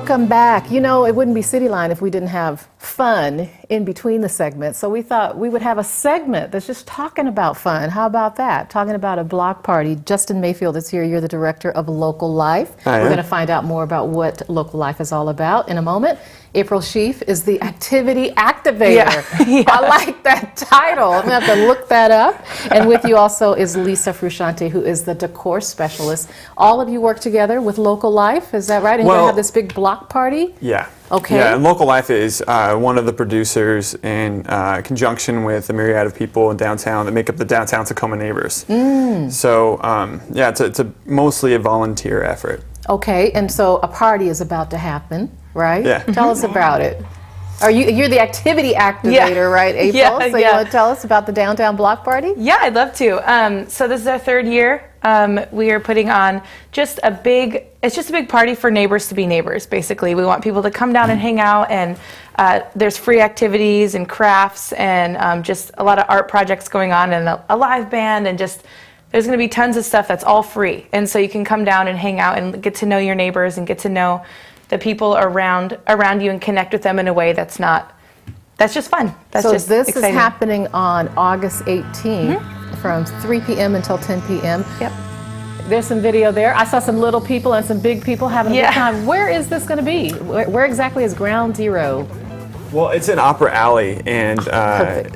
Welcome back. You know, it wouldn't be Cityline if we didn't have fun in between the segments. So we thought we would have a segment that's just talking about fun. How about that? Talking about a block party. Justin Mayfield is here. You're the director of Local Life. Hi, We're going to find out more about what Local Life is all about in a moment. April Schief is the activity activator. Yeah. I like that title. I'm going to have to look that up. And with you also is Lisa Fruichante, who is the decor specialist. All of you work together with Local Life, is that right? And you're going to have this big block party? Yeah. Okay. Yeah, and Local Life is one of the producers in conjunction with a myriad of people in downtown that make up the downtown Tacoma neighbors. So, yeah, it's mostly a volunteer effort. Okay, and so a party is about to happen, right? Yeah. Tell us about it. You're the activity activator, right, April? Yeah, so you want to tell us about the downtown block party? Yeah, I'd love to. So this is our third year. We are putting on just a big party for neighbors to be neighbors, basically. We want people to come down and hang out, and there's free activities and crafts and just a lot of art projects going on, and a live band, and just there's going to be tons of stuff that's all free. And so you can come down and hang out and get to know your neighbors and get to know the people around you and connect with them in a way that's just fun. That's just this exciting. is happening on August 18th from 3 p.m. until 10 p.m. Yep. There's some video there. I saw some little people and some big people having a good time. Where is this going to be? Where exactly is Ground Zero? Well, it's in Opera Alley, and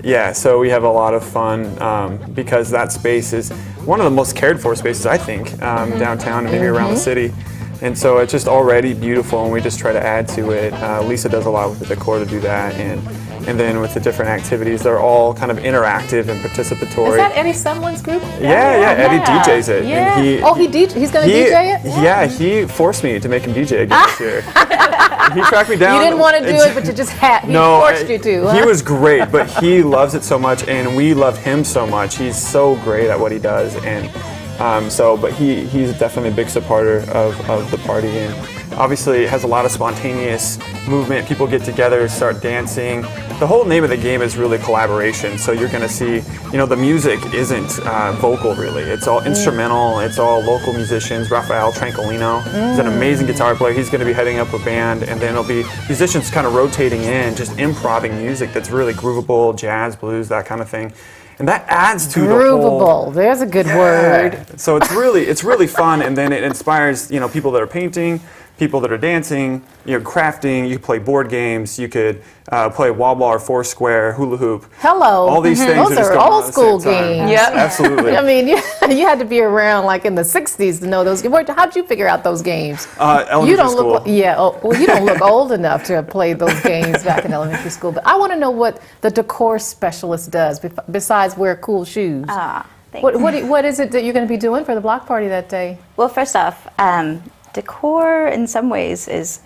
yeah, so we have a lot of fun because that space is one of the most cared for spaces, I think, downtown and maybe around the city. And so it's just already beautiful, and we just try to add to it. Lisa does a lot with the decor to do that, and then with the different activities, they're all kind of interactive and participatory. Is that Eddie someone's group? Yeah, Eddie DJs it. Yeah. And he's going to DJ it? Yeah, he forced me to make him DJ again this year. He tracked me down. You didn't want to do it, but you just had. He forced you to. Huh? He was great, but he loves it so much, and we love him so much. He's so great at what he does, and but he's definitely a big supporter of the party, and obviously it has a lot of spontaneous movement. People get together, start dancing. The whole name of the game is really collaboration. So you're going to see, the music isn't vocal really. It's all instrumental. It's all local musicians. Rafael Tranquilino is an amazing guitar player. He's going to be heading up a band, and then there'll be musicians kind of rotating in, just improvising music that's really groovable, jazz, blues, that kind of thing. And that adds to the whole. There's a good word. So it's really fun, and then it inspires people that are painting, people that are dancing, crafting. You could play board games. You could play wall ball or foursquare, hula hoop. Hello. All these things. Those are old school games. Yeah, absolutely. I mean, you had to be around like in the '60s to know those games. How'd you figure out those games? Elementary you don't school. look. You don't look old enough to have played those games back in elementary school. But I want to know what the decor specialist does besides wear cool shoes. What is it that you're going to be doing for the block party that day? Well, first off, decor in some ways is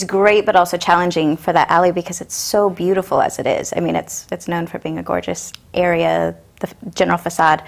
great, but also challenging for that alley because it's so beautiful as it is. I mean, it's known for being a gorgeous area, the general facade.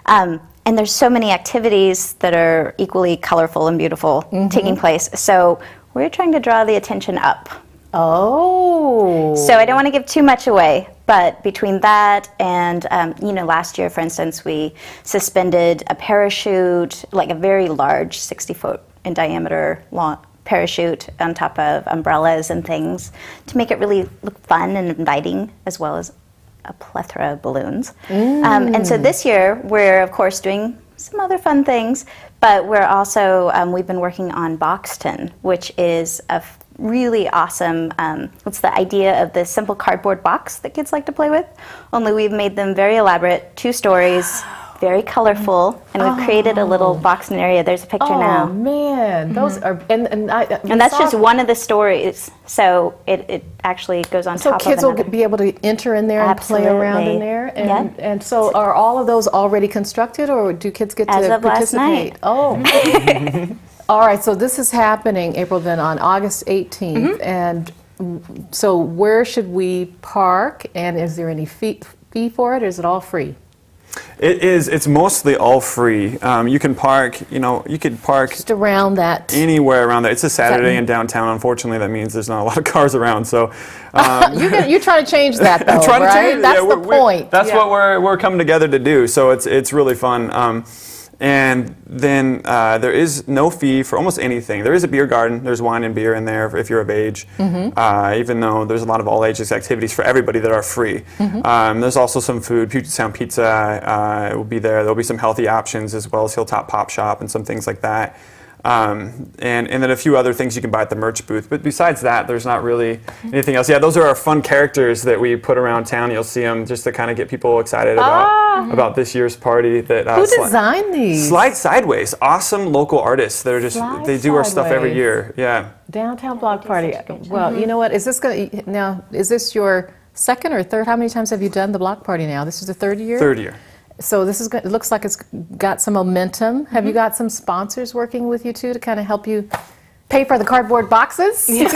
And there's so many activities that are equally colorful and beautiful taking place. So we're trying to draw the attention up. Oh. So I don't want to give too much away, but between that and, last year, for instance, we suspended a parachute, like a very large 60-foot in diameter long parachute on top of umbrellas and things to make it really look fun and inviting, as well as a plethora of balloons. And so this year, we're, of course, doing some other fun things, but we're also, we've been working on Boxton, which is a really awesome, what's the idea of the simple cardboard box that kids like to play with, only we've made them very elaborate, 2 stories, very colorful, and we've created a little boxing area. There's a picture now. Oh man, those are and that's just one of the stories. So it actually goes on top of another. So kids will be able to enter in there and play around in there. And so are all of those already constructed, or do kids get to participate? Last night. Oh. All right. So this is happening, April, then on August 18th, and so where should we park? And is there any fee for it, or is it all free? It is. It's mostly all free. You can park. You could park just around that. Anywhere around there. It's a Saturday in downtown. Unfortunately, that means there's not a lot of cars around. So you're trying to change that, though, right? That's the point. That's what we're coming together to do. So it's really fun. And then there is no fee for almost anything. There is a beer garden. There's wine and beer in there if you're of age, even though there's a lot of all ages activities for everybody that are free. There's also some food. Puget Sound Pizza will be there. There'll be some healthy options as well as Hilltop Pop Shop and some things like that. And then a few other things you can buy at the merch booth. But besides that, there's not really anything else. Yeah, those are our fun characters that we put around town. You'll see them just to kind of get people excited about this year's party. That Who designed these? Slide Sideways, awesome local artists. They're just they do our stuff every year. Yeah. Downtown Block Party. Well, you know what? Is this now? Is this your second or third? How many times have you done the Block Party now? This is the third year. Third year. So this is it looks like it's got some momentum. Have you got some sponsors working with you too to kind of help you pay for the cardboard boxes? Well,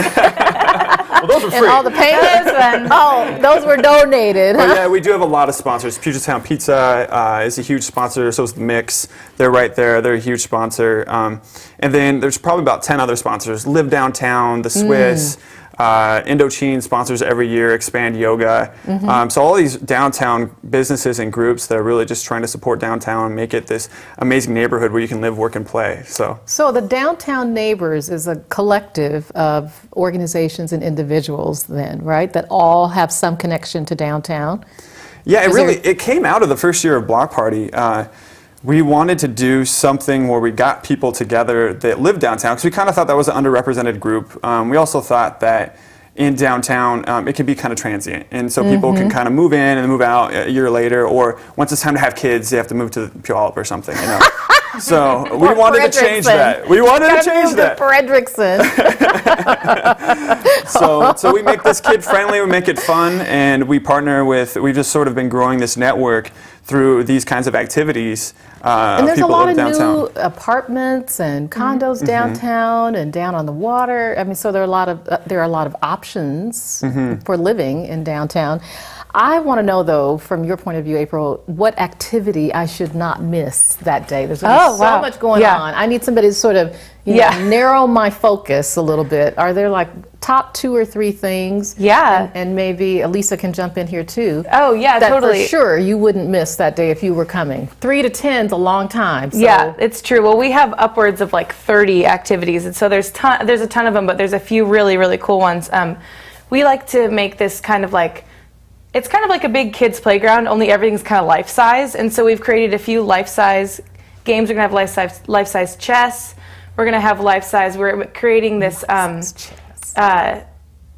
those were free. And all the payments? Oh, those were donated. But yeah, we do have a lot of sponsors. Puget Sound Pizza is a huge sponsor. So is the Mix. They're right there. They're a huge sponsor. And then there's probably about 10 other sponsors. Live Downtown, the Swiss. Indochine sponsors every year, Expand Yoga. So all these downtown businesses and groups that are really just trying to support downtown and make it this amazing neighborhood where you can live, work, and play. So the Downtown Neighbors is a collective of organizations and individuals then, right? That all have some connection to downtown? Yeah, it came out of the first year of Block Party. We wanted to do something where we got people together that live downtown because we kind of thought that was an underrepresented group. We also thought that in downtown it can be kind of transient, and so people can kind of move in and move out a year later, or once it's time to have kids, they have to move to Puyallup or something. You know? So we wanted to change that. We wanted to change that. Frederickson. So we make this kid friendly, we make it fun, and we partner with. We've just sort of been growing this network through these kinds of activities. And there's a people lot of downtown. new apartments and condos downtown and down on the water. I mean, so there are a lot of options for living in downtown. I want to know, though, from your point of view, April, what activity I should not miss that day. There's going to be so much going on. I need somebody to sort of narrow my focus a little bit. Are there like top 2 or 3 things? Yeah. And maybe Elisa can jump in here too. Oh, yeah, that totally. For sure you wouldn't miss that day if you were coming. 3 to 10 is a long time. So. Yeah, it's true. Well, we have upwards of like 30 activities, and so there's a ton of them, but there's a few really, really cool ones. We like to make this kind of like, it's kind of like a big kids playground, only everything's kind of life-size, and so we've created a few life-size games. We're going to have life-size chess. We're going to have life-size. We're creating this,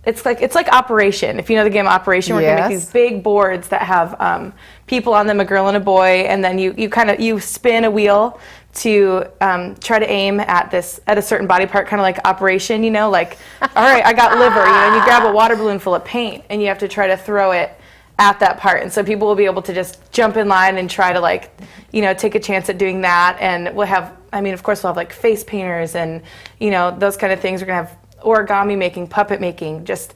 it's like Operation. If you know the game Operation, we're going to make these big boards that have people on them, a girl and a boy, and then you spin a wheel to try to aim at a certain body part, kind of like Operation, you know, like, all right, I got liver, you know, and you grab a water balloon full of paint, and you have to try to throw it at that part, and so people will be able to just jump in line and try to, like, you know, take a chance at doing that. And we'll have, I mean, of course, we'll have like face painters and, you know, those kind of things. We're gonna have origami making, puppet making. Just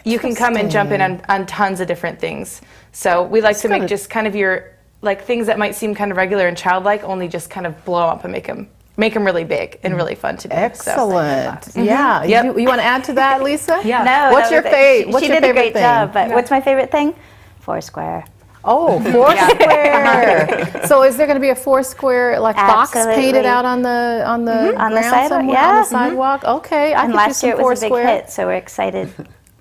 you can come and jump in on tons of different things. So we like to make just kind of your like things that might seem kind of regular and childlike, only just kind of blow up and make them really big and really fun to do. Excellent. So. Yeah. You want to add to that, Lisa? Yeah. No. What's your favorite? She did a great job. But what's my favorite thing? Foursquare. Oh, Foursquare. So is there going to be a Foursquare like box painted out on the on the sidewalk? Yeah. On the sidewalk. Okay. And last year it was a big hit, so we're excited.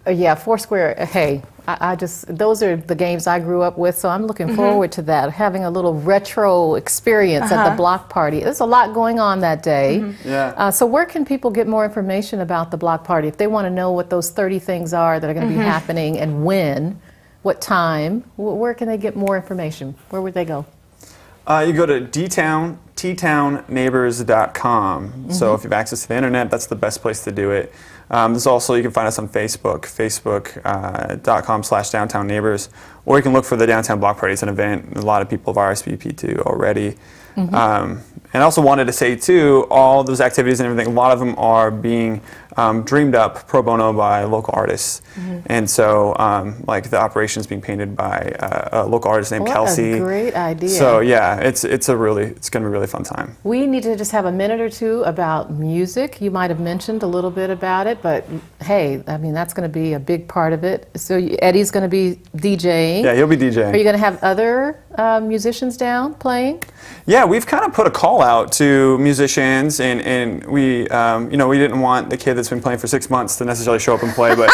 Yeah, Foursquare. Hey, I just those are the games I grew up with, so I'm looking forward to that. Having a little retro experience at the block party. There's a lot going on that day. Yeah. So where can people get more information about the block party if they want to know what those 30 things are that are going to be happening and when? What time? Where can they get more information? Where would they go? You go to dtownneighbors.com. So if you have access to the internet, that's the best place to do it. There's also, you can find us on Facebook, facebook.com/downtown neighbors, or you can look for the Downtown Block Party. It's an event a lot of people have RSVP'd to already. And I also wanted to say, too, all those activities and everything, a lot of them are being dreamed up pro bono by local artists. And so, like, the operation's being painted by a local artist named Kelsey. What a great idea. So, yeah, it's going to be a really fun time. We need to just have a minute or two about music. You might have mentioned a little bit about it, but, hey, I mean, that's going to be a big part of it. So Eddie's going to be DJing. Yeah, he'll be DJing. Are you going to have other musicians down playing? Yeah, we've kind of put a call out to musicians, and we, you know, we didn't want the kid that's been playing for 6 months to necessarily show up and play, but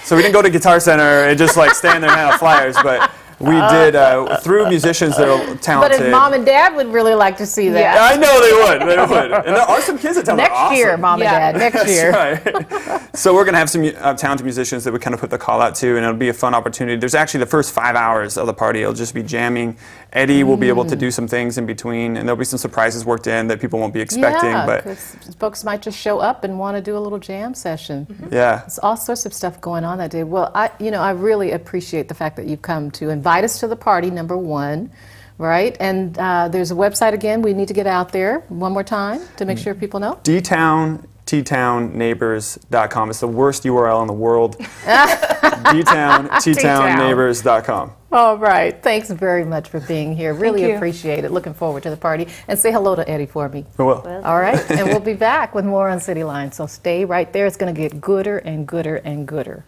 so we didn't go to Guitar Center and just like stand there and hand out flyers, but we did through musicians that are talented. But his mom and dad would really like to see that. Yeah, I know they would. They would. And there are some kids that tell Next year, mom and dad. Next year. Right. So we're going to have some talented musicians that we kind of put the call out to, and it'll be a fun opportunity. There's actually the first 5 hours of the party. It'll just be jamming. Eddie will be able to do some things in between, and there'll be some surprises worked in that people won't be expecting. Yeah, but because folks might just show up and want to do a little jam session. Yeah. There's all sorts of stuff going on that day. Well, I really appreciate the fact that you've come to invite us to the party, number one, right? And there's a website again. We need to get out there one more time to make sure people know. dtownneighbors.com. It's the worst URL in the world. dtownneighbors.com. All right. Thanks very much for being here. Really appreciate it. Looking forward to the party. And say hello to Eddie for me. I will. All right. And we'll be back with more on Cityline. So stay right there. It's going to get gooder and gooder and gooder.